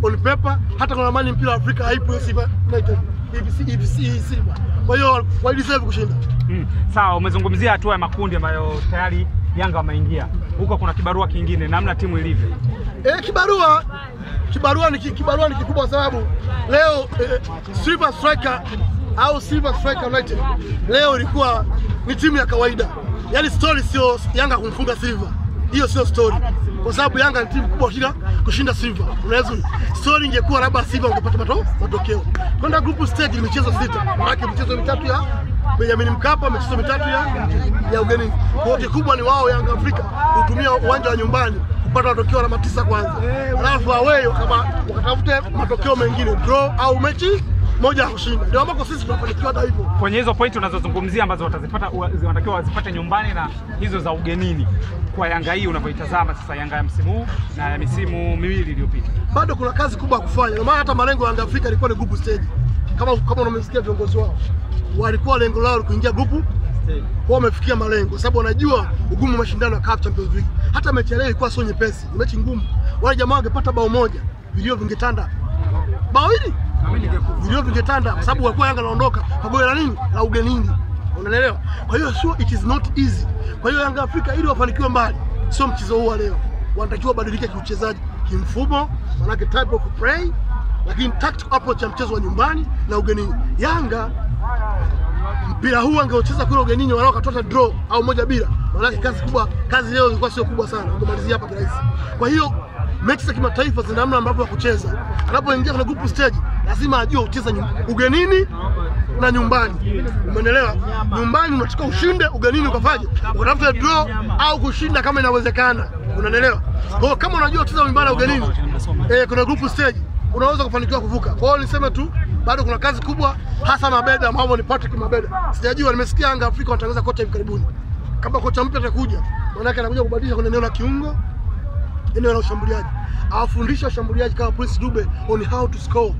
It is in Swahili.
on paper, hata kwa ramani mpira wa Afrika haipo Simba United. Simba. Kwa hiyo walideserve kushinda. Sawa, umezungumzia hatua ya makundi ambayo tayari Yanga wameingia. Huko kuna kibarua kingine namna timu ilivyo. Kibarua ni kikubwa sababu leo Silver Striker au Silver Striker United leo ilikuwa ni timu ya kawaida. Yaani story sio Yanga kumfunga Silver. Hiyo sio story. Kwa sababu Yanga ni timu kubwa kushinda Silver. Unaweza story ingekuwa labda Silver ungepata matokeo. Kwenda group stage ni michezo 6. Maana michezo mitatu ya Benjamin Mkapa, michezo mitatu ya ugenini. Kwa kikubwa ni wao Yanga Afrika kutumia uwanja wa nyumbani kupata matokeo alama 9 kwanza. Alafu away wakatafute matokeo mengine, draw au mechi moja ya kushinda. Ndio ambako sisi tunafanikiwa hivyo. Kwenye hizo pointi unazozungumzia ambazo wanatakiwa wazipate nyumbani na hizo za ugenini, kwa Yanga hii unavyoitazama sasa, Yanga ya msimu huu na ya misimu miwili iliyopita, bado kuna kazi kubwa ya kufanya. Ndio maana hata malengo ya Yanga Afrika ilikuwa ni group stage. Kama unamsikia viongozi wao, walikuwa lengo lao kuingia group stage. Wao wamefikia malengo sababu wanajua ugumu wa mashindano ya CAF Champions League. Hata mechi leo ilikuwa sio nyepesi, ni mechi ngumu. Wale jamaa wangepata bao moja, video vingetanda. Bao hili video vingetanda kwa sababu walikuwa Yanga naondoka kwa goli la nini? La ugenini. Unaelewa? Kwa hiyo sure it is not easy. Kwa hiyo Yanga Afrika ili wafanikiwe mbali, sio mchezo huu leo. Wanatakiwa badilike kiuchezaji, kimfumo, manake type of play, lakini tactical approach ya mchezo wa nyumbani na ugenini. Yanga mpira huu angeocheza kule ugenini wala wakatoa draw au moja bila. Manake kazi leo ilikuwa sio kubwa sana kumalizia hapa kirahisi. Kwa hiyo mechi za kimataifa zina namna ambavyo ya kucheza. Anapoingia kwenye group stage lazima ajue kucheza ugenini na nyumbani. Umeelewa? Nyumbani unataka ushinde, ugenini ukafaje? Ukatafuta draw au kushinda kama inawezekana. Unaelewa? Kwa hiyo kama unajua kucheza nyumbani na ugenini, kuna group stage unaweza kufanikiwa kuvuka. Kwa hiyo niseme tu bado kuna kazi kubwa, hasa Mabeda ambao ni Patrick Mabeda. Sijajua, nimesikia Yanga Afrika wanatangaza kocha hivi karibuni. Kama kocha mpya atakuja, maana yake anakuja kubadilisha kwenye eneo la kiungo, eneo la ushambuliaji. Awafundisha washambuliaji kama Prince Dube on how to score.